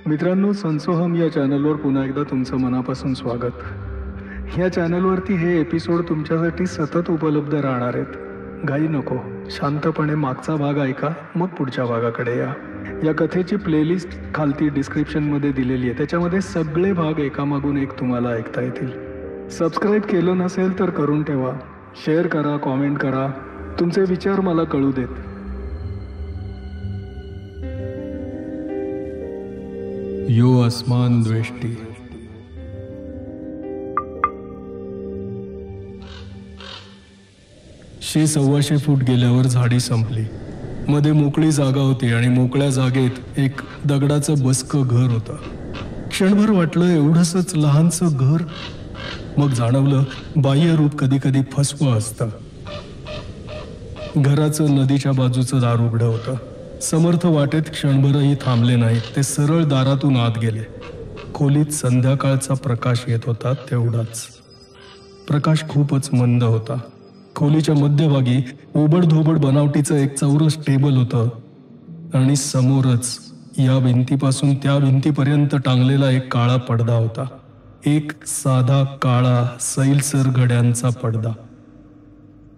मित्रांनो, संसोहम या चॅनलवर पुन्हा एकदा तुमचं मनापासून स्वागत. ह्या चॅनलवरती हे एपिसोड तुमच्यासाठी सतत उपलब्ध राहणार आहेत. घाई नको, शांतपणे मागचा भाग ऐका, मग पुढच्या भागाकडे या. या कथेची प्लेलिस्ट खालती डिस्क्रिप्शनमध्ये दिलेली आहे. त्याच्यामध्ये सगळे भाग एकामागून एक तुम्हाला ऐकता येतील. सबस्क्राईब केलं नसेल तर करून ठेवा. शेअर करा, कॉमेंट करा, तुमचे विचार मला कळू देत. यो आसमान द्वेष्टी. 100-125 फूट गेल्यावर झाडी संपली. मध्ये मोकळी जागा होती आणि मोकळ्या जागेत एक दगडाचं बसकं घर होतं. क्षणभर वाटलं एवढंसच लहानसं घर. मग जाणवलं बाह्य रूप कधी कधी फसवं असतं. घराचं नदीच्या बाजूचं दार उघडं होतं. समर्थ वाटेत क्षणभरही थांबले नाहीत. ते सरळ दारातून आत गेले. खोलीत संध्याकाळचा प्रकाश येत होता, तेवढाच. प्रकाश खूपच मंद होता. खोलीच्या मध्यभागी ओबडधोबड बनावटीचं एक चौरस टेबल होतं आणि समोरच या भिंतीपासून त्या भिंतीपर्यंत टांगलेला एक काळा पडदा होता. एक साधा काळा सैलसर घड्यांचा पडदा.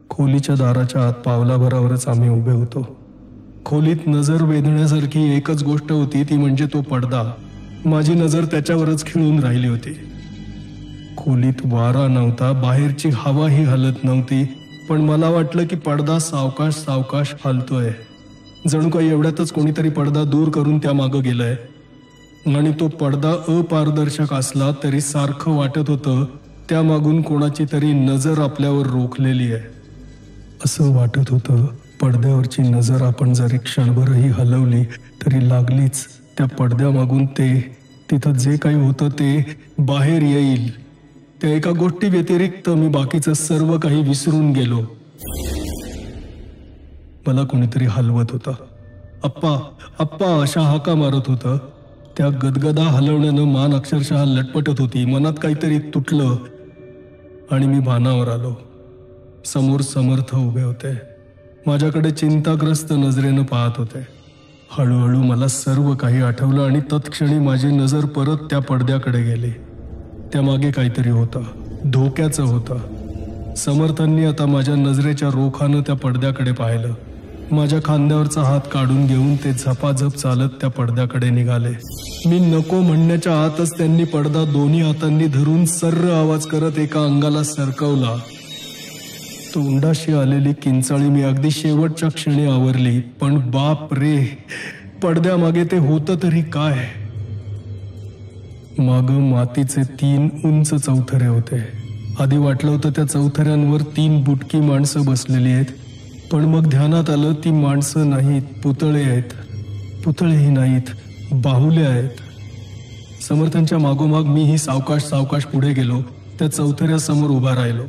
खोलीच्या दाराच्या आत पावलाभरावरच आम्ही उभे होतो. खोलीत नजर वेधण्यासारखी एकच गोष्ट होती, ती म्हणजे तो पडदा. माझी नजर त्याच्यावरच खिळून राहिली होती. खोलीत वारा नव्हता, बाहेरची हवाही हलत नव्हती, पण मला वाटलं की पडदा सावकाश सावकाश हलतोय. जणू काही एवढ्यातच कोणीतरी पडदा दूर करून त्या मागं गेलंय. आणि तो पडदा अपारदर्शक असला तरी सारखं वाटत होतं त्यामागून कोणाची तरी नजर आपल्यावर रोखलेली आहे. असं वाटत होतं पडद्यावरची नजर आपण जरी क्षणभरही हलवली तरी लागलीच त्या पडद्यामागून ते तिथं जे काही होतं ते बाहेर येईल. त्या एका गोष्टी व्यतिरिक्त मी बाकीचं सर्व काही विसरून गेलो. मला कोणीतरी हलवत होतं. अप्पा अप्पा अशा हाका मारत होतं. त्या गदगदा हलवण्यानं मान अक्षरशः लटपटत होती. मनात काहीतरी तुटलं आणि मी भानावर आलो. समोर समर्थ उभे होते. माझ्याकडे चिंताग्रस्त नजरेनं पाहत होते. हळूहळू मला सर्व काही आठवलं आणि तत्क्षणी माझी नजर परत त्या पडद्याकडे गेली. त्यामागे काहीतरी होतं, धोक्याचं होतं. समर्थांनी आता माझ्या नजरेच्या रोखानं त्या पडद्याकडे पाहिलं. माझ्या खांद्यावरचा हात काढून घेऊन ते झपाझप चालत त्या पडद्याकडे निघाले. मी नको म्हणण्याच्या आतच त्यांनी पडदा दोन्ही हातांनी धरून सर्र आवाज करत एका अंगाला सरकवला. तोंडाशी आलेली किंचाळी मी अगदी शेवटच्या क्षणी आवरली. पण बाप रे, पडद्यामागे ते होतं तरी काय? मागं मातीचे 3 उंच चौथरे होते. आधी वाटलं होतं त्या चौथऱ्यांवर 3 बुटकी माणसं बसलेली आहेत, पण मग ध्यानात आलं ती माणसं नाहीत, पुतळे आहेत. पुतळेही नाहीत, बाहुल्या आहेत. समर्थांच्या मागोमाग मीही सावकाश सावकाश पुढे गेलो. त्या चौथऱ्यासमोर उभा राहिलो.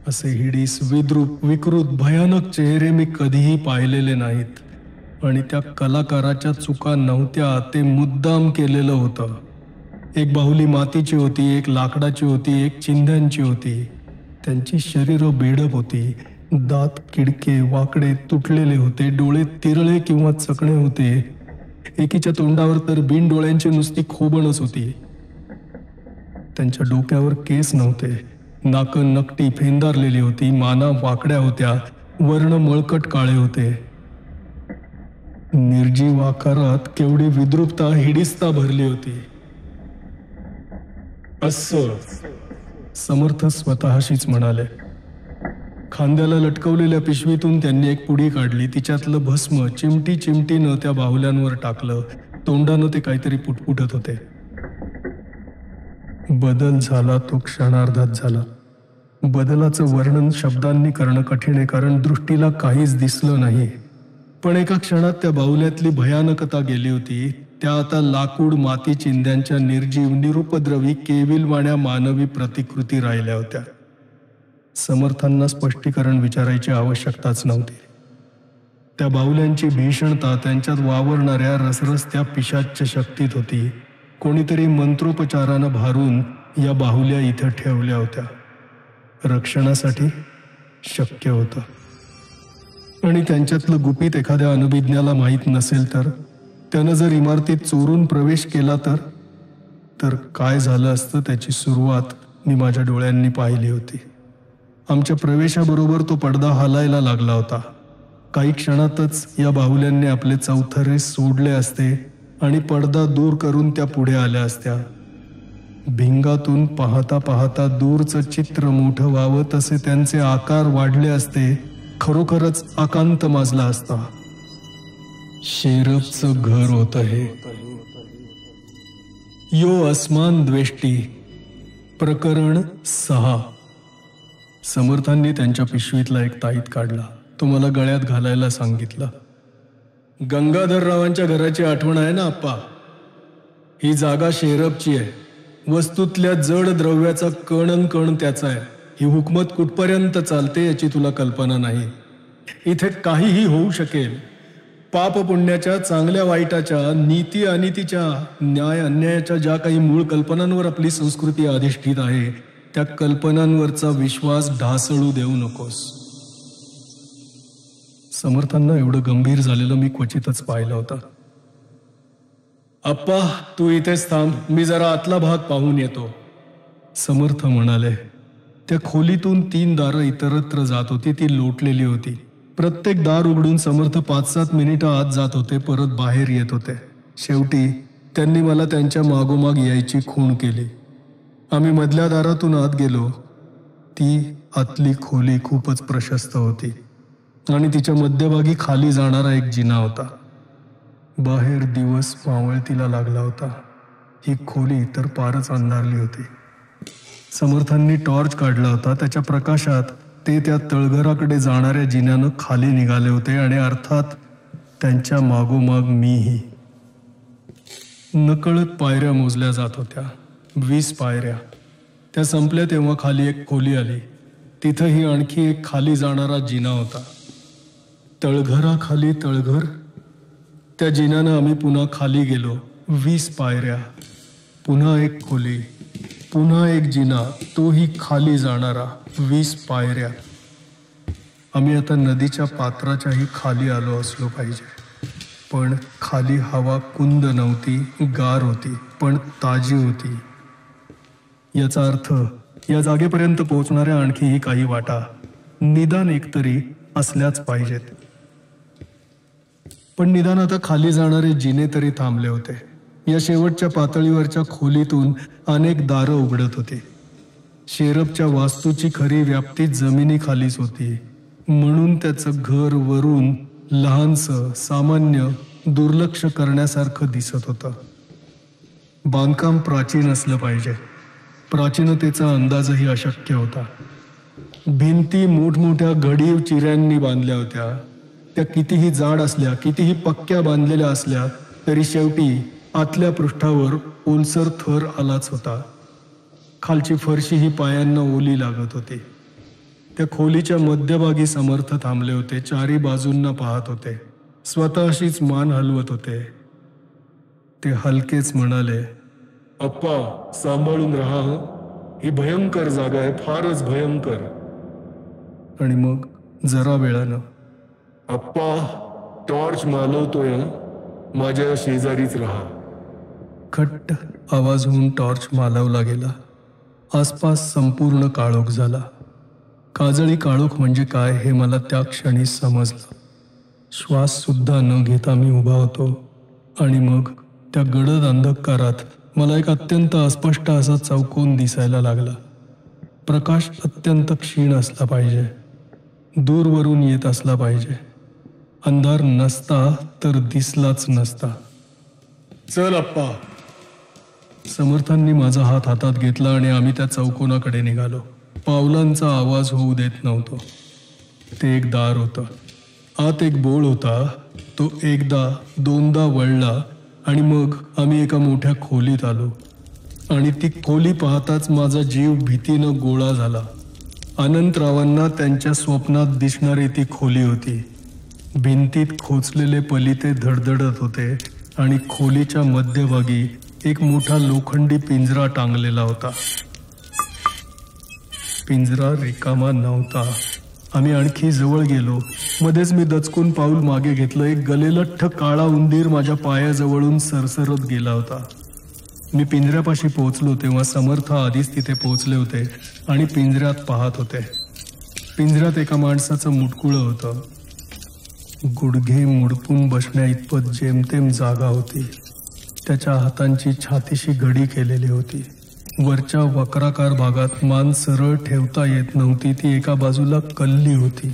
असे हिडीस, विद्रूप, विकृत, भयानक चेहरे मी कधीही पाहिलेले नाहीत. आणि त्या कलाकाराच्या चुका नव्हत्या, ते मुद्दाम केलेलं होतं. एक बाहुली मातीची होती, एक लाकडाची होती, एक चिंध्यांची होती. त्यांची शरीरं बेडप होती. दात किडके, वाकडे, तुटलेले होते. डोळे तिरळे किंवा चकणे होते. एकीच्या तोंडावर तर बिन डोळ्यांची नुसती खोबणच होती. त्यांच्या डोक्यावर केस नव्हते. नाकं नकटी फेंदारलेली होती. माना वाकड्या होत्या. वर्ण मळकट काळे होते. निर्जीव आकारात केवढी विद्रूपता, हिडिस्ता भरली होती. असं समर्थ स्वतःशीच म्हणाले. खांद्याला लटकवलेल्या पिशवीतून त्यांनी एक पुडी काढली. तिच्यातलं भस्म चिमटी चिमटीनं त्या बाहुल्यांवर टाकलं. तोंडानं ते काहीतरी पुटपुटत होते. बदल झाला तो क्षणार्धात झाला. बदलाचं वर्णन शब्दांनी करणं कठीण आहे, कारण दृष्टीला काहीच दिसलं नाही. पण एका क्षणात त्या बाहुल्यातली भयानकता गेली होती. त्या आता लाकूड, माती, चिंध्यांच्या निर्जीव, निरुपद्रवी, केविलवाण्या मानवी प्रतिकृती राहिल्या होत्या. समर्थांना स्पष्टीकरण विचारायची आवश्यकताच नव्हती. त्या बाहुल्यांची भीषणता त्यांच्यात वावरणाऱ्या रसरसत्या पिशाच्य शक्तीत होती. कोणीतरी मंत्रोपचारानं भारून या बाहुल्या इथं ठेवल्या होत्या. रक्षणासाठी शक्य होतं. आणि त्यांच्यातलं गुपित एखाद्या अनभिज्ञाला माहीत नसेल तर त्यानं जर इमारतीत चोरून प्रवेश केला तर काय झालं असतं त्याची सुरुवात मी माझ्या डोळ्यांनी पाहिली होती. आमच्या प्रवेशाबरोबर तो पडदा हालायला लागला होता. काही क्षणातच या बाहुल्यांनी आपले चौथरे सोडले असते आणि पडदा दूर करून त्या पुढे आल्या असत्या. भिंगातून पाहता पाहता दूरचं चित्र मोठं व्हावं तसे त्यांचे आकार वाढले असते. खरोखरच आकांत माजला असता. शेरबचं घर होतं हे. यो अस्मान द्वेष्टी. प्रकरण 6. समर्थांनी त्यांच्या पिशवीतला एक ताईत काढला. तो मला गळ्यात घालायला सांगितलं. गंगाधररावांच्या घराची आठवण आहे ना आप्पा? ही जागा शेरबची आहे. वस्तूतल्या जड द्रव्याचा कण त्याचा आहे. ही हुकमत कुठपर्यंत चालते याची तुला कल्पना नाही. इथे काहीही होऊ शकेल. पाप पुण्याच्या, चांगल्या वाईटाच्या, नीती अनितीच्या, न्याय अन्यायाच्या ज्या काही मूळ कल्पनांवर आपली संस्कृती अधिष्ठित आहे त्या कल्पनांवरचा विश्वास ढासळू देऊ नकोस. समर्थांना एवढं गंभीर झालेलं मी क्वचितच पाहिलं होतं. अप्पा तू इथेच थांब, मी जरा आतला भाग पाहून येतो, समर्थ म्हणाले. त्या खोलीतून 3 दारं इतरत्र जात होती. ती लोटलेली होती. प्रत्येक दार उघडून समर्थ 5-7 मिनिटं आत जात होते, परत बाहेर येत होते. शेवटी त्यांनी मला त्यांच्या मागोमाग यायची खूण केली. आम्ही मधल्या दारातून आत गेलो. ती आतली खोली खूपच प्रशस्त होती आणि तिच्या मध्यभागी खाली जाणारा एक जिना होता. बाहेर दिवस मावळतीला लागला होता. ही खोली तर फारच अंधारली होती. समर्थांनी टॉर्च काढला होता. त्याच्या प्रकाशात ते त्या तळघराकडे जाणाऱ्या जिन्यानं खाली निघाले होते आणि अर्थात त्यांच्या मागोमाग मीही. नकळत पायऱ्या मोजल्या जात होत्या. 20 पायऱ्या. त्या संपल्या तेव्हा खाली एक खोली आली. तिथंही आणखी एक खाली जाणारा जिना होता. तळघराखाली तळघर. त्या जिन्यानं आम्ही पुन्हा खाली गेलो. 20 पायऱ्या. पुन्हा एक खोली. पुन्हा एक जिना, तोही खाली जाणारा. 20 पायऱ्या. आम्ही आता नदीच्या पात्राच्याही खाली आलो असलो पाहिजे. पण खाली हवा कुंद नव्हती, गार होती, पण ताजी होती. याचा अर्थ या जागेपर्यंत पोहोचणाऱ्या आणखीही काही वाटा निदान एकतरी असल्याच पाहिजेत. पण निदान आता खाली जाणारे जिने तरी थांबले होते. या शेवटच्या पातळीवरच्या खोलीतून अनेक दारं उघडत होती. शेरबच्या वास्तूची खरी व्याप्ती जमिनीखालीच होती. म्हणून त्याचं घर वरून लहानसं, सामान्य, दुर्लक्ष करण्यासारखं दिसत होतं. बांधकाम प्राचीन असलं पाहिजे. प्राचीनतेचा अंदाजही अशक्य होता. भिंती मोठमोठ्या घडीव चिऱ्यांनी बांधल्या होत्या. त्या कितीही जाड असल्या, कितीही पक्क्या बांधलेल्या असल्या तरी शेवटी आतल्या पृष्ठावर ओलसर थर आलाच होता. खालची फरशी ही पायांना ओली लागत होती. त्या खोलीच्या मध्यभागी समर्थ थांबले होते. चारी बाजूंना पाहत होते. स्वतःशीच मान हलवत होते. ते हलकेच म्हणाले, अप्पा सांभाळून राहा, ही भयंकर जागा आहे, फारच भयंकर. आणि मग जरा वेळानं, अप्पा टॉर्च मालवतोय, माझ्या शेजारीच राहा. खट्ट आवाज होऊन टॉर्च मालवला गेला. आसपास संपूर्ण काळोख झाला. काजळी काळोख म्हणजे काय हे मला त्या क्षणी समजलं. श्वास सुद्धा न घेता मी उभा होतो आणि मग त्या गडद अंधकारात मला एक अत्यंत अस्पष्ट असा चौकोन दिसायला लागला. प्रकाश अत्यंत क्षीण असला पाहिजे. दूरवरून येत असला पाहिजे. अंधार नसता तर दिसलाच नसता. चल अप्पा. समर्थांनी माझा हात हातात घेतला आणि आम्ही त्या चौकोनाकडे निघालो. पावलांचा आवाज होऊ देत नव्हतो. ते एक दार होतं. आत एक बोळ होता. तो एकदा दोनदा वळला आणि मग आम्ही एका मोठ्या खोलीत आलो. आणि ती खोली पाहताच माझा जीव भीतीनं गोळा झाला. अनंतरावांना त्यांच्या स्वप्नात दिसणारी ती खोली होती. भिंतीत खोचलेले पलिते धडधडत होते आणि खोलीच्या मध्यभागी एक मोठा लोखंडी पिंजरा टांगलेला होता. पिंजरा रिकामा नव्हता. आम्ही आणखी जवळ गेलो. मध्येच मी दचकून पाऊल मागे घेतलं. एक गलेलठ्ठ काळा उंदीर माझ्या पायाजवळून सरसरत गेला होता. मी पिंजऱ्यापाशी पोहोचलो तेव्हा समर्थ आधीच तिथे पोहोचले होते आणि पिंजऱ्यात पाहत होते. पिंजऱ्यात एका माणसाचं मुटकुळं होतं. गुडघे मुडपून बसण्या इतपत जेमतेम जागा होती. त्याच्या हातांची छातीशी घडी केलेली होती. वरच्या वक्राकार भागात मान सरळ ठेवता येत नव्हती. ती एका बाजूला कल्ली होती.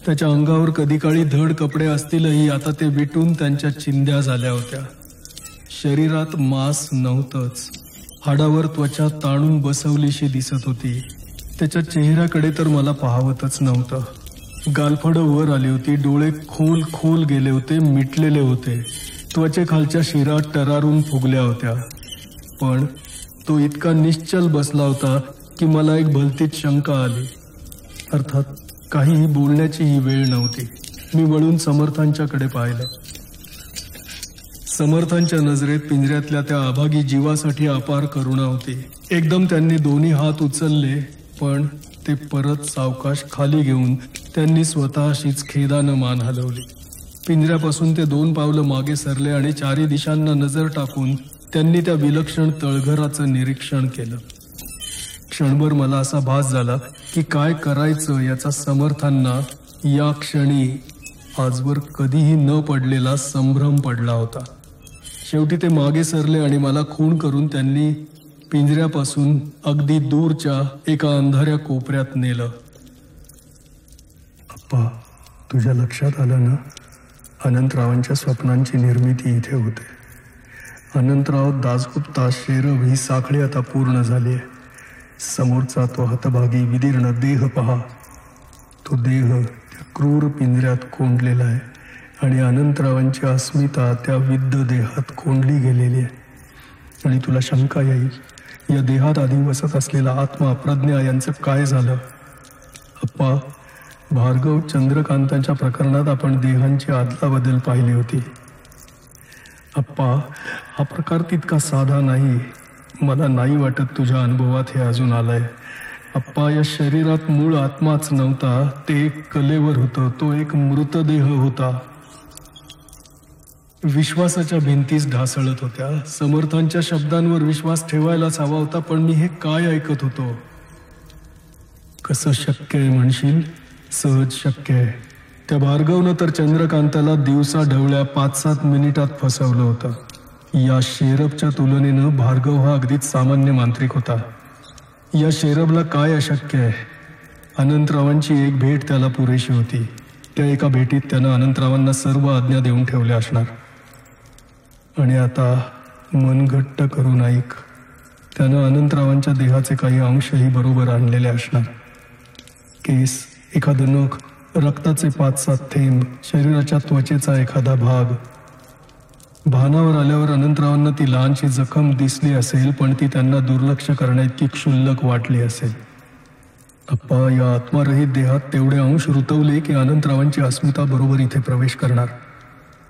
त्याच्या अंगावर कधी काळी धड कपडे असतीलही आता ते विटून त्यांच्या चिंध्या झाल्या होत्या. शरीरात मांस नव्हतंच. हाडावर त्वचा ताणून बसवलीशी दिसत होती. त्याच्या चेहऱ्याकडे तर मला पाहावतच नव्हतं. गालफडं वर आली होती. डोळे खोल खोल गेले होते, मिटलेले होते. त्वचेखालच्या शिरा टरारून फुगल्या होत्या. पण तो इतका निश्चल बसला होता की मला एक भलतीच शंका आली. अर्थात काहीही बोलण्याची ही वेळ नव्हती. मी वळून समर्थांच्याकडे पाहिलं. समर्थांच्या नजरेत पिंजऱ्यातल्या त्या अभागी जीवासाठी अपार करुणा होती. एकदम त्यांनी दोन्ही हात उचलले, पण ते परत सावकाश खाली घेऊन त्यांनी स्वतःशीच खेदानं मान हलवली. पिंजऱ्यापासून ते 2 पावलं मागे सरले आणि चारी दिशांना नजर टाकून त्यांनी त्या विलक्षण तळघराचं निरीक्षण केलं. क्षणभर मला असा भास झाला की काय करायचं याचा समर्थांना या क्षणी आजवर कधीही न पडलेला संभ्रम पडला होता. शेवटी ते मागे सरले आणि मला खूण करून त्यांनी पिंजऱ्यापासून अगदी दूरच्या एका अंधाऱ्या कोपऱ्यात नेलं. अप्पा, तुझ्या लक्षात आलं ना, अनंतरावांच्या स्वप्नांची निर्मिती इथे होते. अनंतराव दासगुप्ता शेरव ही साखळी आता पूर्ण झाली आहे. समोरचा तो हतभागी विदीर्ण देह पहा. तो देह त्या क्रूर पिंजऱ्यात कोंडलेला आहे आणि अनंतरावांची अस्मिता त्या विद्ध देहात कोंडली गेलेली आहे. आणि तुला शंका येईल, या देहात आधी वसत असलेला आत्मा प्रज्ञा यांचं काय झालं? अप्पा, भार्गव चंद्रकांतांच्या प्रकरणात आपण देहांची आदलाबदल पाहिली होती. अप्पा, हा प्रकार तितका साधा नाही. मला नाही वाटत तुझ्या अनुभवात हे अजून आलंय. अप्पा, या शरीरात मूळ आत्माच नव्हता. ते एक कलेवर होतं. तो एक मृतदेह होता. विश्वासाच्या भिंतीच ढासळत होत्या. समर्थांच्या शब्दांवर विश्वास ठेवायलाच हवा होता, पण मी हे काय ऐकत होतो? कसं शक्य आहे म्हणशील? सहज शक्य आहे. त्या भार्गवनं तर चंद्रकांताला दिवसा ढवळ्या 5-7 मिनिटात फसवलं होतं. या शेरबच्या तुलनेनं भार्गव हा अगदीच सामान्य मांत्रिक होता. या शेरबला काय अशक्य आहे? अनंतरावांची एक भेट त्याला पुरेशी होती. त्या एका भेटीत त्यानं अनंतरावांना सर्व आज्ञा देऊन ठेवल्या असणार. आणि आता मन घट्ट करून ऐक. त्यानं अनंतरावांच्या देहाचे काही अंशही बरोबर आणलेले असणार. केस, एखादं नख, रक्ताचे 5-7 थेंब, शरीराच्या त्वचेचा एखादा भाग. भानावर आल्यावर अनंतरावांना ती लहानशी जखम दिसली असेल, पण ती त्यांना दुर्लक्ष करण्याइतकी क्षुल्लक वाटली असेल. अप्पा, या आत्मारहित देहात तेवढे अंश रुतवले की अनंतरावांची अस्मिता बरोबर इथे प्रवेश करणार.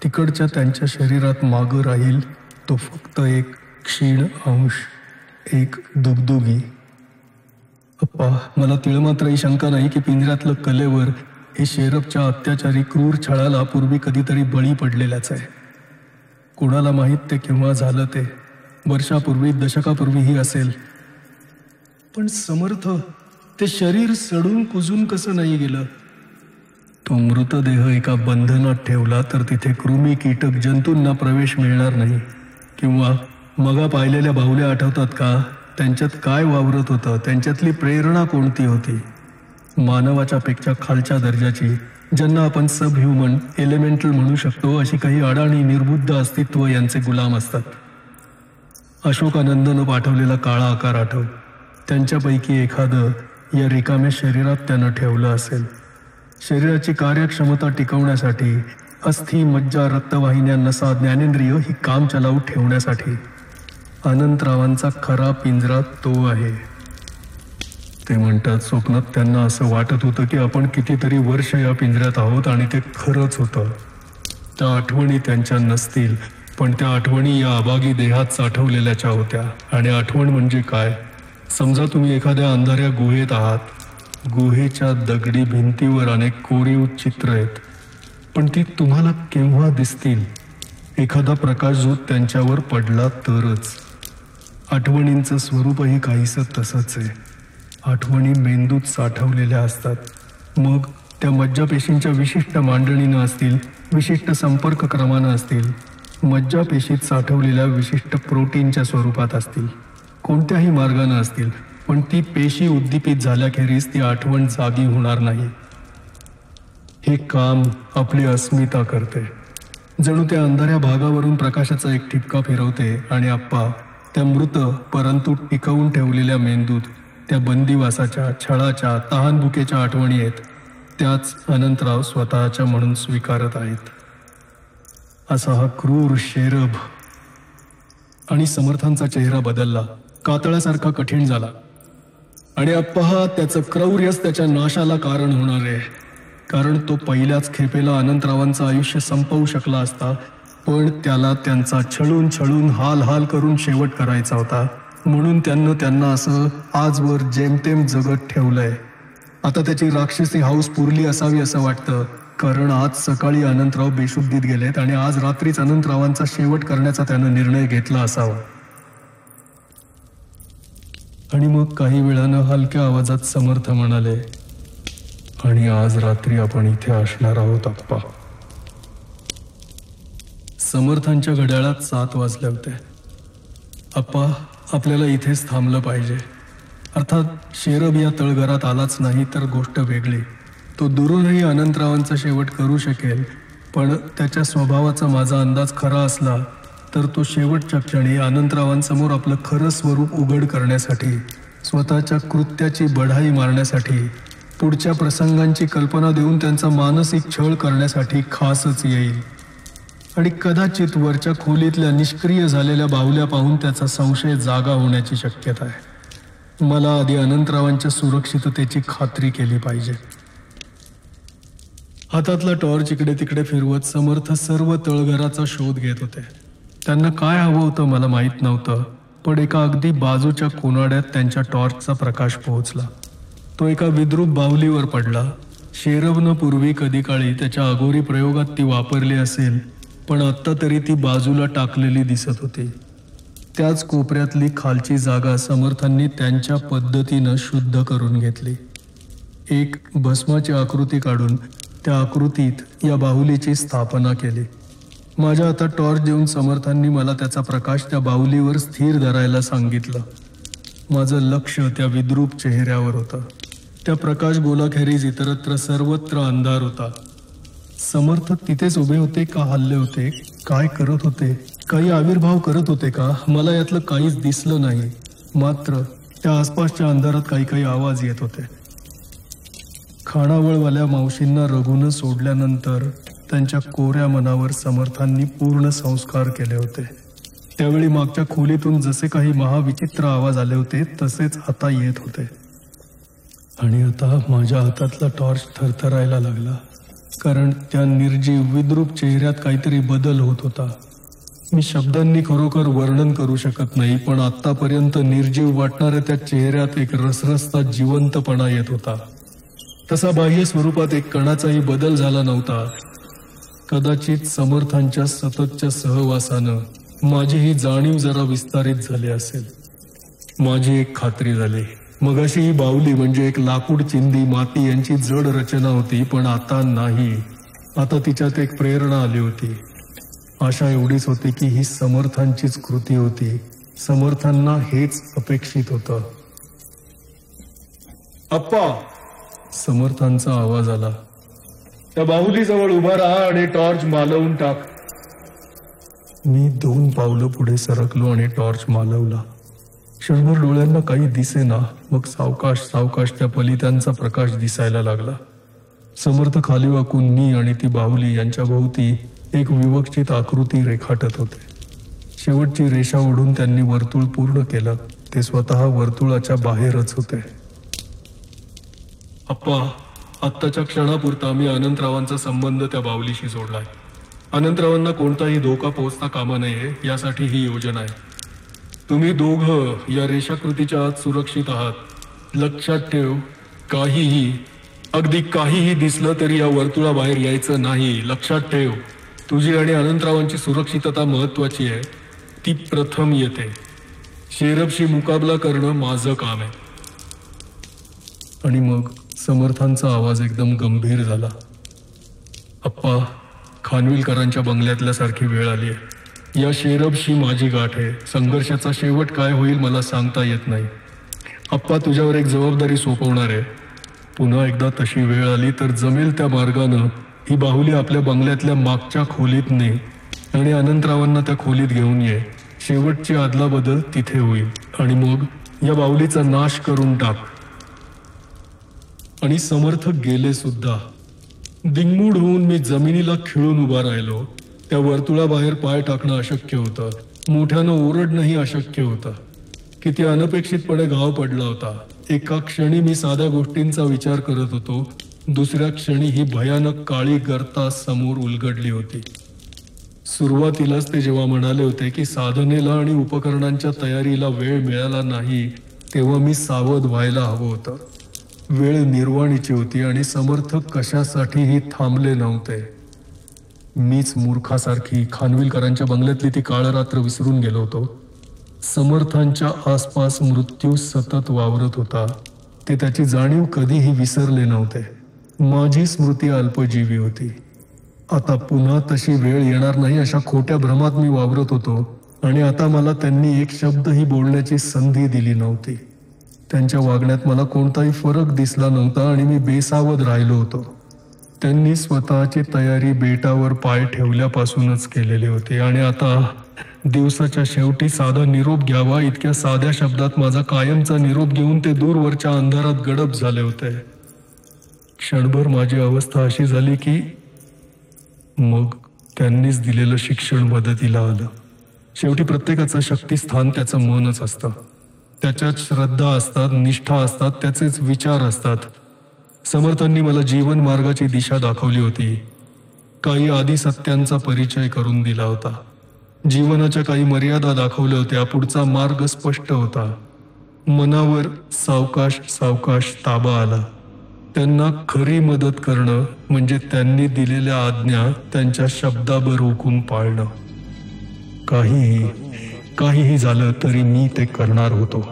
तिकडच्या त्यांच्या शरीरात मागं राहील तो फक्त एक क्षीण अंश, एक दुगदुगी. अप्पा, मला तिळमात्रही शंका नाही की पिंजऱ्यातलं कलेवर हे शेरबच्या अत्याचारी क्रूर छळाला पूर्वी कधीतरी बळी पडलेल्याच आहे. कोणाला माहीत ते केव्हा झालं ते. वर्षापूर्वी, दशकापूर्वीही असेल. पण समर्थ, ते शरीर सडून कुजून कसं नाही गेलं? तो मृतदेह एका बंधनात ठेवला तर तिथे कृमी, कीटक, जंतूंना प्रवेश मिळणार नाही. किंवा मगा पाहिलेल्या बाहुल्या आठवतात का? त्यांच्यात काय वावरत होतं? त्यांच्यातली प्रेरणा कोणती होती? मानवाच्या पेक्षा खालच्या दर्जाची, ज्यांना आपण सब ह्युमन, एलिमेंटल म्हणू शकतो, अशी काही अडाणी निर्बुद्ध अस्तित्व यांचे गुलाम असतात. अशोकानंदनं पाठवलेला काळा आकार आठव. त्यांच्यापैकी एखादं या रिकाम्या शरीरात त्यानं ठेवलं असेल. शरीराची कार्यक्षमता टिकवण्यासाठी, अस्थि, मज्जा, रक्तवाहिन्या, नसा, ज्ञानेंद्रिय ही काम चालवू ठेवण्यासाठी. अनंतरावांचा खरा पिंजरा तो आहे. ते म्हणतात, स्वप्नात त्यांना असं वाटत होतं की आपण कितीतरी वर्ष या पिंजऱ्यात आहोत आणि ते खरंच होतं. त्या आठवणी त्यांच्या नसतील, पण त्या आठवणी या अभागी देहात साठवलेल्याच्या होत्या. आणि आठवण म्हणजे काय? समजा तुम्ही एखाद्या अंधाऱ्या गुहेत आहात. गुहेच्या दगडी भिंतीवर अनेक कोरीव चित्र आहेत, पण ती तुम्हाला केव्हा दिसतील? एखादा प्रकाशझोत त्यांच्यावर पडला तरच. आठवणींचं स्वरूपही काहीसं तसंच आहे. आठवणी मेंदूत साठवलेल्या असतात. मग त्या मज्जापेशींच्या विशिष्ट मांडणीनं असतील, विशिष्ट संपर्क क्रमानं असतील, मज्जापेशीत साठवलेल्या विशिष्ट प्रोटीनच्या स्वरूपात असतील, कोणत्याही मार्गानं असतील, पण ती पेशी उद्दीपित झाल्याखेरीज ती आठवण जागी होणार नाही. हे काम आपली अस्मिता करते. जणू त्या अंधाऱ्या भागावरून प्रकाशाचा एक ठिपका फिरवते आणि आप्पा त्या मृत परंतु टिकवून ठेवलेल्या मेंदूत त्या बंदिवासाच्या, छळाच्या, तहानभुकेच्या आठवणी आहेत, त्याच अनंतराव स्वतःच्या म्हणून स्वीकारत आहेत. असा हा क्रूर शेरब. आणि समर्थांचा चेहरा बदलला, कातळासारखा कठीण झाला. आणि आप्पा त्याचं क्रौर्यच त्याच्या नाशाला कारण होणार आहे. कारण तो पहिल्याच खेपेला अनंतरावांचं आयुष्य संपवू शकला असता, पण त्याला त्यांचा छळून छळून हाल हाल करून शेवट करायचा होता. म्हणून त्यांना असं आजवर जेमतेम जगत ठेवलंय. आता त्याची राक्षसी हाऊस पुरली असावी असं वाटतं, कारण आज सकाळी अनंतराव बेशुद्धीत गेलेत आणि आज रात्रीच अनंतरावांचा शेवट करण्याचा त्यानं निर्णय घेतला असावा. आणि मग काही वेळानं हलक्या आवाजात समर्थ म्हणाले, आणि आज रात्री आपण इथे असणार आहोत आप्पा. समर्थांच्या घड्याळात 7 वाजले होते. आप्पा, आपल्याला इथेच थांबलं पाहिजे. अर्थात शेरब या तळघरात आलाच नाही तर गोष्ट वेगळी. तो दुरूनही अनंतरावांचा शेवट करू शकेल, पण त्याच्या स्वभावाचा माझा अंदाज खरा असला तर तो शेवटच्या क्षणी अनंतरावांसमोर आपलं खरं स्वरूप उघड करण्यासाठी, स्वतःच्या कृत्याची बढाई मारण्यासाठी, पुढच्या प्रसंगांची कल्पना देऊन त्यांचा मानसिक छळ करण्यासाठी खासच येईल. आणि कदाचित वरच्या खोलीतल्या निष्क्रिय झालेल्या बाहुल्या पाहून त्याचा संशय जागा होण्याची शक्यता आहे. मला आधी अनंतरावांच्या सुरक्षिततेची खात्री केली पाहिजे. हातातला टॉर्च इकडे तिकडे फिरवत समर्थ सर्व तळघराचा शोध घेत होते. त्यांना काय हवं होतं मला माहीत नव्हतं, पण एका अगदी बाजूच्या कोनाड्यात त्यांच्या टॉर्चचा प्रकाश पोहोचला. तो एका विद्रूप बाहुलीवर पडला. शेरबनं पूर्वी कधी काळी त्याच्या अघोरी प्रयोगात ती वापरली असेल, पण आत्ता तरी ती बाजूला टाकलेली दिसत होती. त्याच कोपऱ्यातली खालची जागा समर्थांनी त्यांच्या पद्धतीनं शुद्ध करून घेतली. एक भस्माची आकृती काढून त्या आकृतीत या बाहुलीची स्थापना केली. माझ्या हातात टॉर्च देऊन समर्थांनी मला त्याचा प्रकाश त्या बाहुलीवर स्थिर धरायला सांगितलं. माझं लक्ष त्या विद्रूप चेहऱ्यावर होतं. त्या प्रकाश गोलाखेरीज इतरत्र सर्वत्र अंधार होता. समर्थ तिथेच उभे होते का हल्ले होते? काय करत होते? काही आविर्भाव करत होते का? मला यातलं काहीच दिसलं नाही. मात्र त्या आसपासच्या अंधारात काही आवाज येत होते. खाणावळवाल्या मावशींना रघुनं सोडल्यानंतर त्यांच्या कोऱ्या मनावर समर्थांनी पूर्ण संस्कार केले होते. त्यावेळी मागच्या खोलीतून जसे काही महाविचित्र आवाज आले होते तसेच आता येत होते. आणि आता माझ्या हातातला टॉर्च थरथरायला लागला, कारण त्या निर्जीव विद्रूप चेहऱ्यात काहीतरी बदल होत होता. मी शब्दांनी खरोखर वर्णन करू शकत नाही, पण आतापर्यंत निर्जीव वाटणाऱ्या त्या चेहऱ्यात एक रसरसता जिवंतपणा येत होता. तसा बाह्य स्वरूपात एक कणाचाही बदल झाला नव्हता. कदाचित समर्थांच्या सततच्या सहवासानं माझी ही जाणीव जरा विस्तारित झाली असेल. माझी एक खात्री झाली. मगाशी ही बाहुली म्हणजे एक लाकूड, चिंदी, माती यांची जड रचना होती, पण आता नाही. आता तिच्यात एक प्रेरणा आली होती. आशा एवढीच होती की ही समर्थांचीच कृती होती. समर्थांना हेच अपेक्षित होतं. अप्पा, समर्थांचा आवाज आला. त्या बाहुलीजवळ उभा राहा आणि टॉर्च मालवून टाक. मी 2 पावलं पुढे सरकलो आणि टॉर्च मालवला. क्षणभर डोळ्यांना काही दिसेना. मग सावकाश सावकाश त्या पलित्यांचा प्रकाश दिसायला लागला. समर्थ खाली वाकून मी आणि ती बाहुली यांच्या भोवती एक विवक्षित आकृती रेखाटत होते. शेवटची रेषा ओढून त्यांनी वर्तुळ पूर्ण केलं. ते स्वतः वर्तुळाच्या बाहेरच होते. अप्पा, आत्ताच्या क्षणापुरता मी अनंतरावांचा संबंध त्या बाहुलीशी जोडलाय. अनंतरावांना कोणताही धोका पोहोचता कामा नये यासाठी ही योजना आहे. तुम्ही दोघं या रेषाकृतीच्या आत सुरक्षित आहात. लक्षात ठेव, काहीही, अगदी काहीही दिसलं तरी या वर्तुळाबाहेर यायचं नाही. लक्षात ठेव, तुझी आणि अनंतरावांची सुरक्षितता महत्वाची आहे. ती प्रथम येते. शेरबशी मुकाबला करणं माझं काम आहे. आणि मग समर्थांचा आवाज एकदम गंभीर झाला. अप्पा, खानविलकरांच्या बंगल्यातल्या सारखी वेळ आली आहे. या शेरबशी माझी गाठ आहे. संघर्षाचा शेवट काय होईल मला सांगता येत नाही. अप्पा, तुझ्यावर एक जबाबदारी सोपवणार आहे. पुन्हा एकदा तशी वेळ आली तर जमेल त्या मार्गानं ही बाहुली आपल्या बंगल्यातल्या मागच्या खोलीत ने आणि अनंतरावांना त्या खोलीत घेऊन ये. शेवटची अदलाबदल तिथे होईल आणि मग या बाहुलीचा नाश करून टाक. आणि समर्थक गेले सुद्धा. दिंगमूड होऊन मी जमिनीला खिळून उभा राहिलो. त्या वर्तुळाबाहेर पाय टाकणं अशक्य होतं. मोठ्यानं ओरडणंही अशक्य होतं. किती अनपेक्षितपणे घाव पडला होता. एका क्षणी मी साध्या गोष्टींचा विचार करत होतो, दुसऱ्या क्षणी ही भयानक काळी गर्ता समोर उलगडली होती. सुरुवातीलाच ते जेव्हा म्हणाले होते की साधनेला आणि उपकरणांच्या तयारीला वेळ मिळाला नाही, तेव्हा मी सावध व्हायला हवं होतं. वेळ निर्वाणीची होती आणि समर्थक कशासाठीही थांबले नव्हते. मीच मूर्खासारखी खानविलकरांच्या बंगल्यातली ती काळरात्र विसरून गेलो होतो. समर्थांच्या आसपास मृत्यू सतत वावरत होता. ते त्याची जाणीव कधीही विसरले नव्हते. माझी स्मृती अल्पजीवी होती. आता पुन्हा तशी वेळ येणार नाही अशा खोट्या भ्रमात मी वावरत होतो. आणि आता मला त्यांनी एक शब्दही बोलण्याची संधी दिली नव्हती. त्यांच्या वागण्यात मला कोणताही फरक दिसला नव्हता आणि मी बेसावध राहिलो होतो. त्यांनी स्वतःची तयारी बेटावर पाय ठेवल्यापासूनच केलेली होती आणि आता दिवसाच्या शेवटी साधा निरोप घ्यावा इतक्या साध्या शब्दात माझा कायमचा निरोप घेऊन ते दूरवरच्या अंधारात गडप झाले होते. क्षणभर माझी अवस्था अशी झाली की मग त्यांनीच दिलेलं शिक्षण मदतीला आलं. शेवटी प्रत्येकाचं शक्तिस्थान त्याचं मनच असतं. त्याच्यात श्रद्धा असतात, निष्ठा असतात, त्याचेच विचार असतात. समर्थांनी मला जीवन मार्गाची दिशा दाखवली होती. काही आधी सत्यांचा परिचय करून दिला होता. जीवनाच्या काही मर्यादा दाखवल्या होत्या. पुढचा मार्ग स्पष्ट होता. मनावर सावकाश सावकाश ताबा आला. त्यांना खरी मदत करणं म्हणजे त्यांनी दिलेल्या आज्ञा त्यांच्या शब्दाभर हुकूम पाळणं. काहीही झालं तरी मी ते करणार होतो.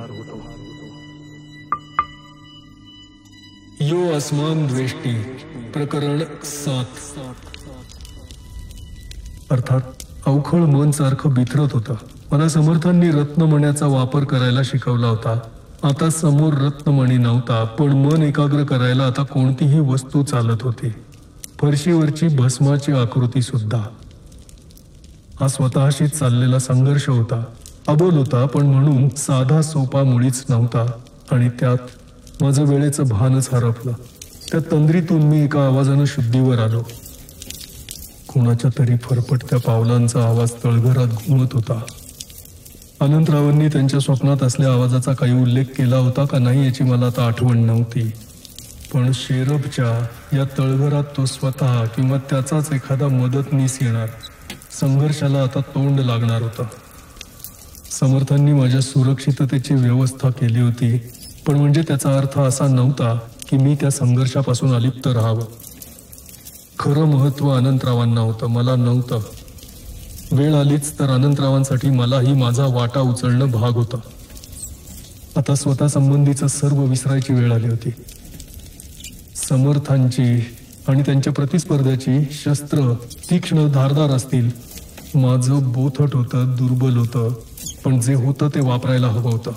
यो आसमान दृष्टी प्रकरण 7. अर्थात अवखळ मन सारखं बिथरत होतं. मला समर्थांनी रत्नमण्याचा वापर करायला शिकवला होता. आता समोर रत्नमणी नव्हता, पण मन एकाग्र करायला आता कोणतीही वस्तू चालत होती. फरशीवरची भस्माची आकृती सुद्धा. हा स्वतःशीच चाललेला संघर्ष होता. अबोल होता, पण म्हणून साधा सोपा मुळीच नव्हता. आणि त्यात माझं वेळेचं भानच हरपलं. त्या तंद्रीतून मी एका आवाजानं शुद्धीवर आलो. कुणाच्या तरी फरफटत्या पावलांचा आवाज तळघरात घुमत होता. अनंतरावांनी त्यांच्या स्वप्नात असल्या आवाजाचा काही उल्लेख केला होता का नाही याची मला आता आठवण नव्हती. पण शेरबच्या या तळघरात तो स्वतः किंवा त्याचाच एखादा मदतनीस येणार. संघर्षाला आता तोंड लागणार होतं. समर्थांनी माझ्या सुरक्षिततेची व्यवस्था केली होती, पण म्हणजे त्याचा अर्थ असा नव्हता की मी त्या संघर्षापासून अलिप्त राहावं. खरं महत्व अनंतरावांना होतं, मला नव्हतं. वेळ आलीच तर अनंतरावांसाठी मलाही माझा वाटा उचलणं भाग होतं. आता स्वतः संबंधीचं सर्व विसरायची वेळ आली होती. समर्थांची आणि त्यांच्या प्रतिस्पर्ध्याची शस्त्र तीक्ष्ण धारदार असतील. माझं बोथट होतं, दुर्बल होतं, पण जे होतं ते वापरायला हवं होतं.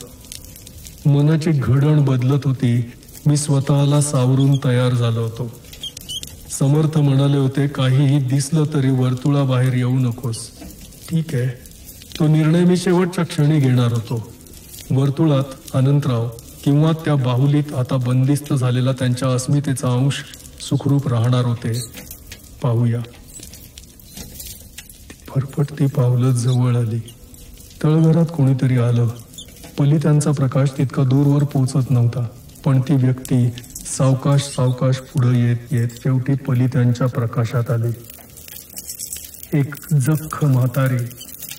मनाची घडण बदलत होती. मी स्वतःला सावरून तयार झालो होतो. समर्थ म्हणाले होते, काहीही दिसलं तरी वर्तुळाबाहेर येऊ नकोस. ठीक आहे, तो निर्णय मी शेवटच्या क्षणी घेणार होतो. वर्तुळात अनंतराव किंवा त्या बाहुलीत आता बंदिस्त झालेला त्यांच्या अस्मितेचा अंश सुखरूप राहणार होते. पाहूया. फरफटती पावलं जवळ आली. तळघरात कोणीतरी आलं. पलित्यांचा प्रकाश तितका दूरवर पोचत नव्हता, पण ती व्यक्ती सावकाश सावकाश पुढे येत येत शेवटी पलित्यांच्या प्रकाशात आली. एक जख्ख म्हातारी,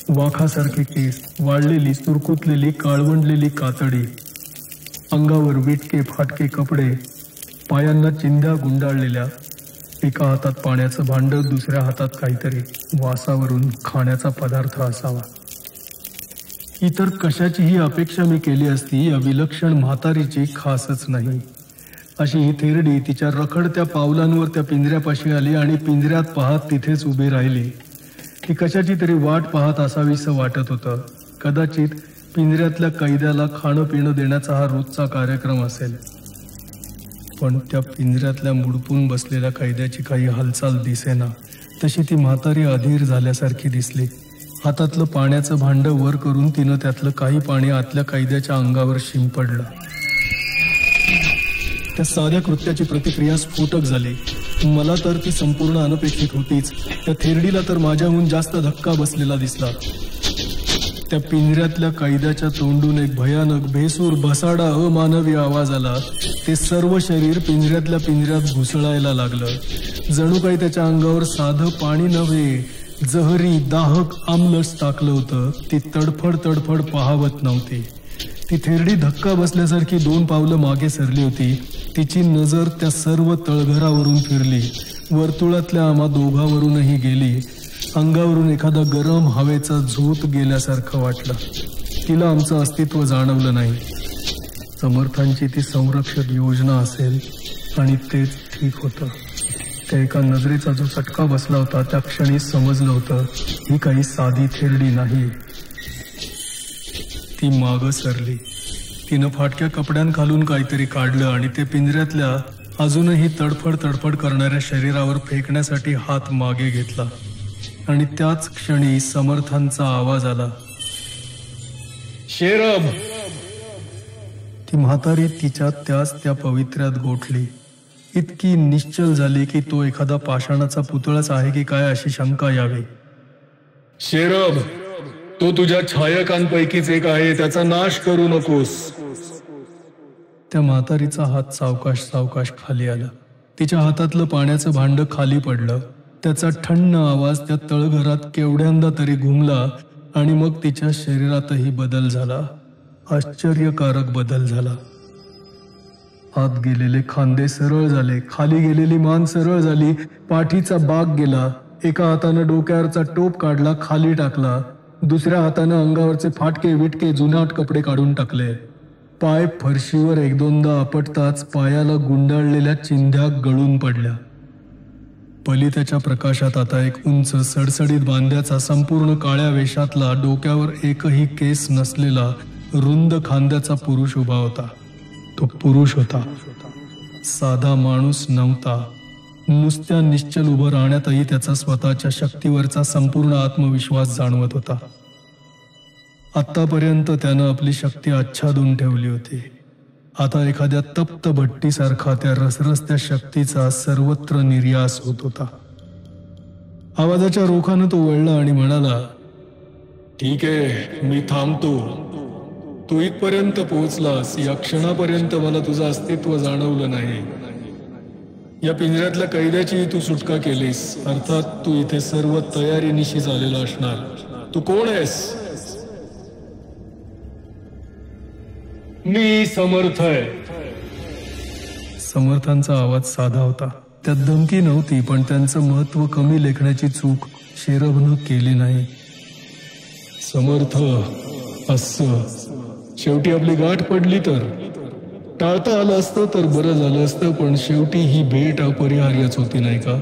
वाखासारखे केस, वाळलेली सुरकुतलेली काळवंडलेली कातडी, अंगावर विटके फाटके कपडे, पायांना चिंध्या गुंडाळलेल्या, एका हातात पाण्याचं भांड, दुसऱ्या हातात काहीतरी वासावरून खाण्याचा पदार्थ असावा. इतर कशाचीही अपेक्षा मी केली असती या विलक्षण म्हातारीची खासच नाही. अशी ही थेरडी तिच्या रखडत्या पावलांवर त्या पिंजऱ्यापाशी आली आणि पिंजऱ्यात पाहत तिथेच उभी राहिली. ती कशाची तरी वाट पाहत असावीसं वाटत होतं. कदाचित पिंजऱ्यातल्या कैद्याला खाणं पिणं देण्याचा हा रोजचा कार्यक्रम असेल. पण त्या पिंजऱ्यातल्या मुडपून बसलेल्या कैद्याची काही हालचाल दिसेना. तशी ती म्हातारी अधीर झाल्यासारखी दिसली. हातातलं पाण्याचं भांड वर करून तिनं त्यातलं काही पाणी आतल्या कैद्याच्या अंगावर शिंपडलं. त्या साध्या कृत्याची प्रतिक्रिया स्फोटक झाली. मला तर ती संपूर्ण अनपेक्षित होतीच. त्या थेरडीला तर माझ्याहून जास्त धक्का बसलेला दिसला. त्या पिंजऱ्यातल्या कैद्याच्या तोंडून एक भयानक भेसूर भसाडा अमानवी आवाज आला. ते सर्व शरीर पिंजऱ्यातल्या पिंजऱ्यात घुसळायला लागलं. जणू काही त्याच्या अंगावर साधं पाणी नव्हे, जहरी दाहक आमलस टाकलं होतं. ती तडफड तडफड पाहावत नव्हती. ती थेरडी धक्का बसल्यासारखी 2 पावलं मागे सरली होती. तिची नजर त्या सर्व तळघरावरून फिरली. वर्तुळातल्या आम्हा दोघांवरूनही गेली. अंगावरून एखादा गरम हवेचा झोत गेल्यासारखं वाटलं. तिला आमचं अस्तित्व जाणवलं नाही. समर्थांची ती संरक्षक योजना असेल आणि तेच ठीक होतं. त्या एका नजरेचा जो चटका बसला होता त्या क्षणी समजलं होतं ही काही साधी थेरडी नाही. ती मागं सरली. तिनं फाटक्या कपड्यांखालून काहीतरी काढलं आणि ते पिंजऱ्यातल्या अजूनही तडफड तडफड करणाऱ्या शरीरावर फेकण्यासाठी हात मागे घेतला. आणि त्याच क्षणी समर्थांचा आवाज आला, शेरब. ती म्हातारी तिच्या त्या पवित्र्यात गोठली. इतकी निश्चल झाली की तो एखादा पाषाणाचा पुतळाच आहे की काय अशी शंका यावी. शेरब, तो तुझ्या छायकांपैकीच एक आहे, त्याचा नाश करू नकोस. त्या म्हातारीचा हात सावकाश सावकाश खाली आला. तिच्या हातातलं पाण्याचं भांड खाली पडलं. त्याचा ठण्ण आवाज त्या तळघरात केवढ्यांदा तरी घुमला आणि मग तिच्या शरीरातही बदल झाला. आश्चर्यकारक बदल झाला. आत गेलेले खांदे सरळ झाले, खाली गेलेली मान सरळ झाली, पाठीचा बाक गेला. एका हातानं डोक्यावरचा टोप काढला, खाली टाकला. दुसऱ्या हातानं अंगावरचे फाटके विटके जुनाट कपडे काढून टाकले. पाय फरशीवर 1-2दा आपटताच पायाला गुंडाळलेल्या चिंध्या गळून पडल्या. पलित्याच्या प्रकाशात आता एक उंच सडसडीत बांध्याचा, संपूर्ण काळ्या वेशातला, डोक्यावर एकही केस नसलेला, रुंद खांद्याचा पुरुष उभा होता. तो पुरुष होता, साधा माणूस नव्हता. नुसत्या निश्चल उभं राहण्यातही त्याचा स्वतःच्या शक्तीवरचा संपूर्ण आत्मविश्वास जाणवत होता. आत्तापर्यंत त्यानं आपली शक्ती आच्छादून ठेवली होती. आता एखाद्या तप्त भट्टीसारखा त्या रसरसत्या शक्तीचा सर्वत्र निर्यास होत होता. आवाजाच्या रोखानं तो वळला आणि म्हणाला, ठीक आहे, मी थांबतो. तू इथपर्यंत पोहोचलास, या क्षणापर्यंत मला तुझं अस्तित्व जाणवलं नाही. या पिंजऱ्यातल्या कैद्याची तू सुटका केलीस, अर्थात तू इथे सर्व तयारीनिशी झालेला असणार. तू कोण आहेस? मी समर्थ आहे. समर्थांचा आवाज साधा होता. त्यात धमकी नव्हती, पण त्यांचं महत्व कमी लेखण्याची चूक शेरबनं केली नाही. समर्थ, असं शेवटी आपली गाठ पडली तर टाळता आलं असतं तर बरं झालं असतं, पण शेवटी ही भेट अपरिहार्यच होती, नाही का?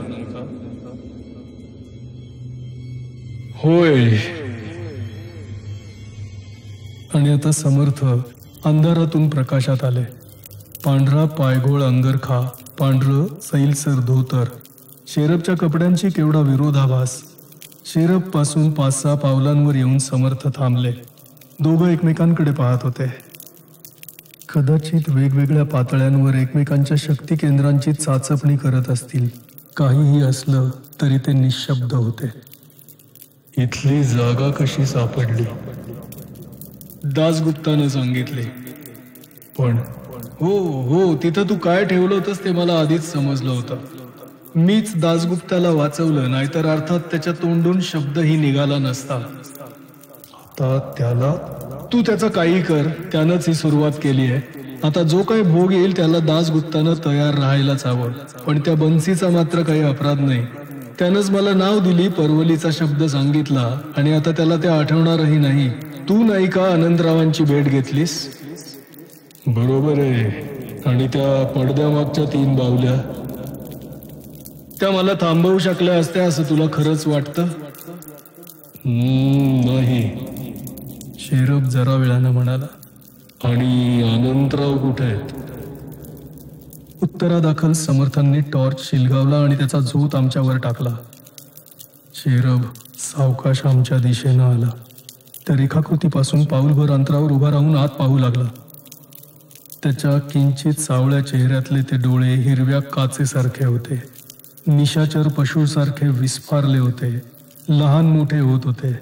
होय. आणि आता समर्थ अंधारातून प्रकाशात आले. पांढरा पायघोळ अंगरखा, पांढरं सैलसर धोतर. शेरबच्या कपड्यांची केवढा विरोधाभास. शेरब पासून 5-6 पावलांवर येऊन समर्थ थांबले. दोघं एकमेकांकडे पाहत होते. कदाचित वेगवेगळ्या पातळ्यांवर एकमेकांच्या शक्ती केंद्रांची चाचपणी करत असतील. काहीही असलं तरी ते निशब्द होते. इथली जागा कशी सापडली? दासगुप्तानं सांगितले. पण हो, तिथं तू काय ठेवलं होतंस ते मला आधीच समजलं होतं. मीच दासगुप्ताला वाचवलं, नाहीतर अर्थात त्याच्या तोंडून शब्दही निघाला नसता. आता त्याला तू त्याचं काही कर, त्यानंच ही सुरुवात केली आहे. आता जो काही भोग येईल त्याला दास गुप्तानं तयार राहायलाच हवं. पण त्या बन्सीचा मात्र काही अपराध नाही. त्यानंच मला नाव दिली, परवलीचा शब्द सांगितला आणि आता त्याला ते आठवणारही नाही. तू नाही का अनंतरावांची भेट घेतलीस? बरोबर आहे. आणि त्या पडद्यामागच्या 3 बावल्या त्या मला थांबवू शकल्या असत्या असं तुला खरंच वाटतं? नाही, शेरब जरा वेळानं म्हणाला. आणि अनंतराव कुठे आहेत? उत्तरादाखल समर्थांनी टॉर्च शिलगावला आणि त्याचा झोत आमच्यावर टाकला. शेरब सावकाश आमच्या दिशेनं आला. त्या रेखाकृतीपासून पाऊलभर अंतरावर उभा राहून आत पाहू लागला. त्याच्या किंचित सावळ्या चेहऱ्यातले ते डोळे हिरव्या काचेसारखे होते. निशाचर पशुसारखे विस्फारले होते. लहान मोठे होत होते.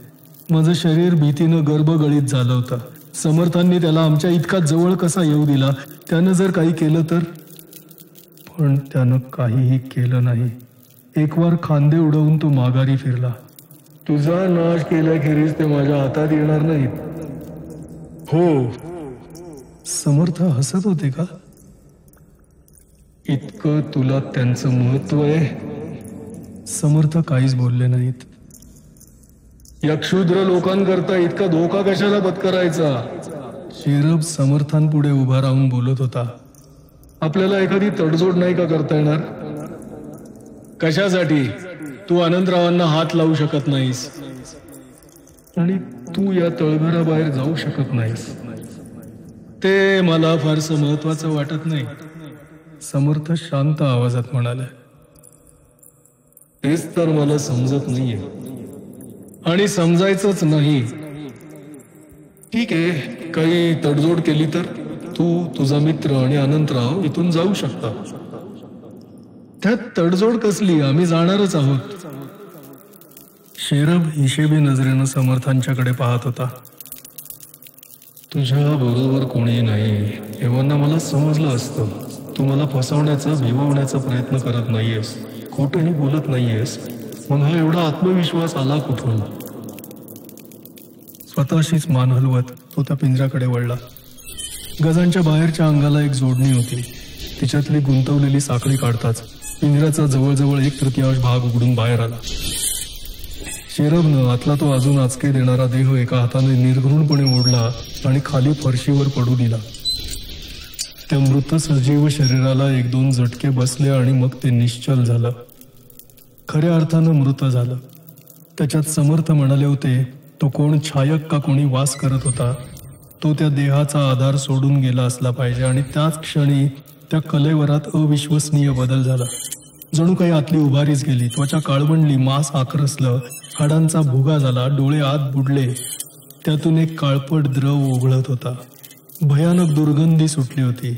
माझं शरीर भीतीनं गर्भगळीत झालं होतं. समर्थांनी त्याला आमच्या इतका जवळ कसा येऊ दिला? त्यानं जर काही केलं तर? पण त्यानं काहीही केलं नाही. एक वार खांदे उडवून तो माघारी फिरला. तुझा नाश केल्याखेरीज ते माझ्या हातात येणार नाहीत. हो. समर्थ हसत होते का? इतकं तुला त्यांचं महत्व आहे? समर्थ काहीच बोलले नाहीत. या क्षुद्र लोकांकरता इतका धोका कशाला पत्करायचा? शेरब समर्थांपुढे उभा राहून बोलत होता. आपल्याला एखादी तडजोड नाही का करता येणार? कशासाठी? तू अनंतरावांना हात लावू शकत नाहीस आणि तू या तळघराबाहेर जाऊ शकत नाहीस. ते मला फारसं महत्वाचं वाटत नाही, समर्थ शांत आवाजात म्हणाले. तेच तर मला समजत नाहीये आणि समजायचंच नाही. ठीक आहे, काही तडजोड केली तर तू, तुझा मित्र आणि अनंतराव इथून जाऊ शकता. त्यात तडजोड कसली? आम्ही जाणारच आहोत. शेरब हिशेबी नजरेनं समर्थांच्याकडे पाहत होता. तुझ्या बरोबर कोणी नाही एव्हाना मला समजलं असतं. तू मला फसवण्याचा, भिवण्याचा प्रयत्न करत नाहीयेस, खोटंही बोलत नाहीयेस. मग हा एवढा आत्मविश्वास आला कुठून? स्वतःशीच मान हलवत तो त्या पिंजऱ्याकडे वळला. गजांच्या बाहेरच्या अंगाला एक जोडणी होती. तिच्यातली गुंतवलेली साखळी काढताच पिंजऱ्याचा जवळजवळ 1/3 भाग उघडून बाहेर आला. शेरबनं आतला तो अजून आचके देणारा देह एका हाताने निर्घृणपणे ओढला आणि खाली फरशीवर पडू दिला. त्या मृत सजीव शरीराला 1-2 झटके बसले आणि मग ते निश्चल झालं. खऱ्या अर्थानं मृत झालं. त्याच्यात समर्थ म्हणाले होते, तो कोण छायक का कोणी वास करत होता, तो त्या देहाचा आधार सोडून गेला असला पाहिजे. आणि त्याच क्षणी त्या कलेवरात अविश्वसनीय बदल झाला. जणू काही आतली उभारीच गेली. त्वचा काळवंडली, मांस आकरसलं, हाडांचा भुगा झाला, डोळे आत बुडले. त्यातून एक काळपट द्रव ओघळत होता. भयानक दुर्गंधी सुटली होती.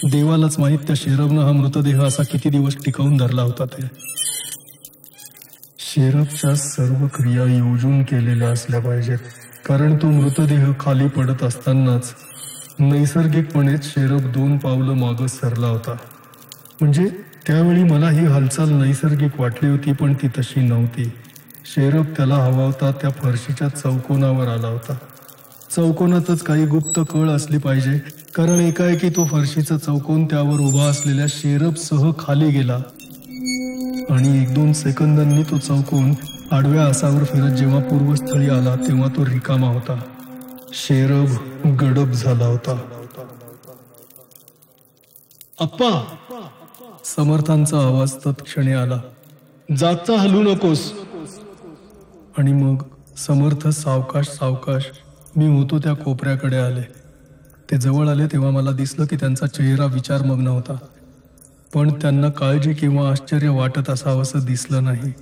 देवालाच माहीत त्या शेरबनं हा मृतदेह असा किती दिवस टिकवून धरला होता. ते शेरबच्या सर्व क्रिया योजून केलेल्या असल्या पाहिजेत, कारण तो मृतदेह खाली पडत असतानाच नैसर्गिकपणेच शेरब 2 पावलं मागं सरला होता. म्हणजे त्यावेळी मला ही हालचाल नैसर्गिक वाटली होती, पण ती तशी नव्हती. शेरब त्याला हवा होता त्या फरशीच्या चौकोनावर आला होता. चौकोनातच काही गुप्त कळ असली पाहिजे, कारण एकाएकी तो फरशीचा चौकोन त्यावर उभा असलेल्या शेरबसह खाली गेला आणि 1-2 सेकंदांनी तो चौकोन आडव्या आसावर फिरत जेव्हा पूर्वस्थळी आला तेव्हा तो रिकामा होता. शेरब गडप झाला होता. अप्पा, समर्थांचा आवाज तत्क्षणी आला. जागचा हलू नकोस. आणि मग समर्थ सावकाश सावकाश मी होतो त्या कोपऱ्याकडे आले. ते जवळ आले तेव्हा मला दिसलं की त्यांचा चेहरा विचारमग्न होता, पण त्यांना काळजी किंवा आश्चर्य वाटत असावंसं दिसलं नाही.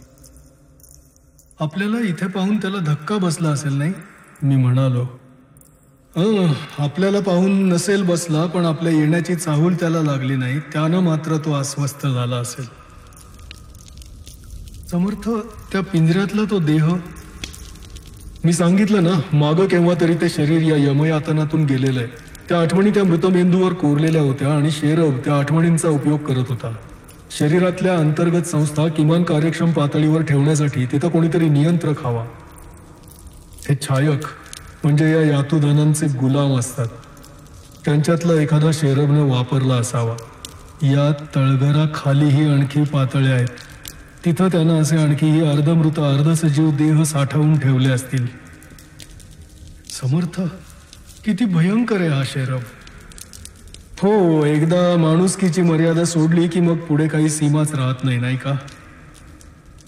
आपल्याला इथे पाहून त्याला धक्का बसला असेल नाही, मी म्हणालो. आपल्याला पाहून नसेल बसला, पण आपल्या येण्याची चाहूल त्याला लागली नाही, त्यानं मात्र तो अस्वस्थ झाला असेल. समर्थ, त्या पिंजऱ्यातला तो देह, मी सांगितलं ना मागं केव्हा तरी ते शरीर या यमयातनातून गेलेलं आहे. त्या आठवणी त्या मृतमेंदूवर कोरलेल्या होत्या आणि शेरब त्या आठवणींचा उपयोग करत होता. शरीरातल्या अंतर्गत संस्था किमान कार्यक्षम पातळीवर ठेवण्यासाठी तिथं कोणीतरी नियंत्रक हवा. हे छायक म्हणजे या यातुधनांचे गुलाम असतात. त्यांच्यातला एखादा शेरबनं वापरला असावा. या तळघराखालीही आणखी पातळ्या आहेत. तिथं त्यानं असे आणखीही अर्धमृत अर्धसजीव देह साठवून ठेवले असतील. समर्थ, किती भयंकर आहे हा शेरब. हो, एकदा माणुसकीची मर्यादा सोडली की मग पुढे काही सीमाच राहत नाही, नाही का?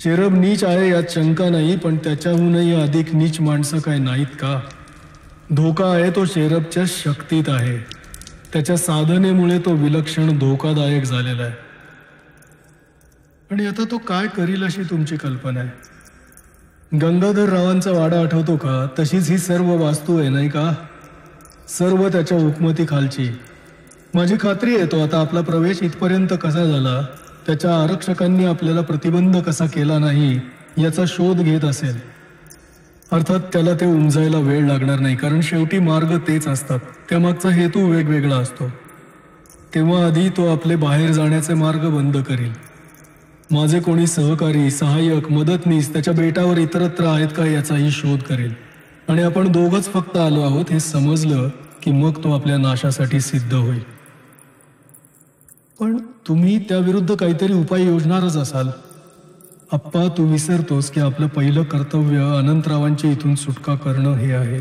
शेरब नीच आहे यात शंका नाही, पण त्याच्याहूनही अधिक नीच माणसं काय नाहीत का? धोका आहे तो शेरबच्या शक्तीत आहे. त्याच्या साधनेमुळे तो विलक्षण धोकादायक झालेला आहे. आणि आता तो काय करील अशी तुमची कल्पना आहे? गंगाधर रावांचा वाडा आठवतो का? तशीच ही सर्व वास्तू आहे, नाही का? सर्व त्याच्या हुकमतीखालची. माझी खात्री आहे तो आता आपला प्रवेश इथपर्यंत कसा झाला, त्याच्या आरक्षकांनी आपल्याला प्रतिबंध कसा केला नाही याचा शोध घेत असेल. अर्थात त्याला ते उमजायला वेळ लागणार नाही, कारण शेवटी मार्ग तेच असतात. त्यामागचा हेतू वेगवेगळा असतो. तेव्हा आधी तो आपले बाहेर जाण्याचे मार्ग बंद करील. माझे कोणी सहकारी, सहाय्यक, मदतनीस त्याच्या बेटावर इतरत्र आहेत का याचाही शोध करेल. आणि आपण दोघंच फक्त आलो आहोत हे समजलं की मग तो आपल्या नाशासाठी सिद्ध होईल. पण तुम्ही त्याविरुद्ध काहीतरी उपाय योजणारच असाल. अप्पा, तू विसरतोस की आपलं पहिलं कर्तव्य अनंतरावांच्या इथून सुटका करणं हे आहे.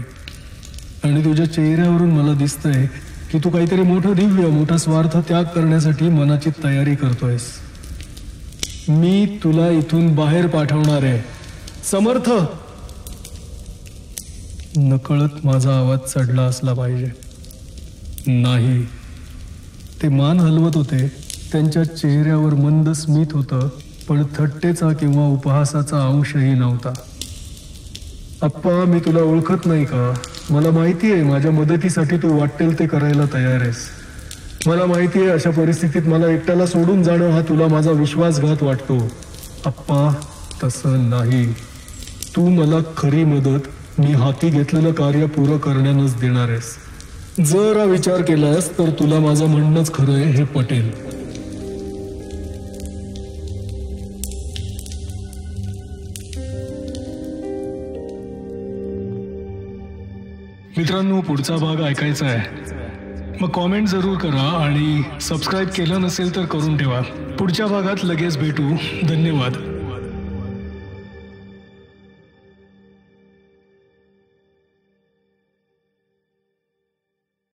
आणि तुझ्या चेहऱ्यावरून मला दिसतंय की तू काहीतरी मोठं दिव्य, मोठा स्वार्थ त्याग करण्यासाठी मनाची तयारी करतोयस. मी तुला इथून बाहेर पाठवणार आहे. समर्थ! नकळत माझा आवाज चढला असला पाहिजे. नाही. ते मान हलवत होते. त्यांच्या चेहऱ्यावर मंद स्मित होतं, पण थट्टेचा किंवा उपहासाचा अंशही नव्हता. अप्पा, मी तुला ओळखत नाही का? मला माहिती आहे माझ्या मदतीसाठी तू वाटेल ते करायला तयार आहेस. मला माहिती आहे अशा परिस्थितीत मला एकट्याला सोडून जाणं हा तुला माझा विश्वासघात वाटतो. अप्पा, तसं नाही. तू मला खरी मदत मी हाती घेतलेलं कार्य पुरं करण्यानंच देणार आहेस. जरा विचार केलास तर तुला माझं म्हणणंच खरं आहे हे पटेल. मित्रांनो, पुढचा भाग ऐकायचा आहे. मग कॉमेंट जरूर करा आणि सबस्क्राईब केलं नसेल तर करून ठेवा. पुढच्या भागात लगेच भेटू. धन्यवाद.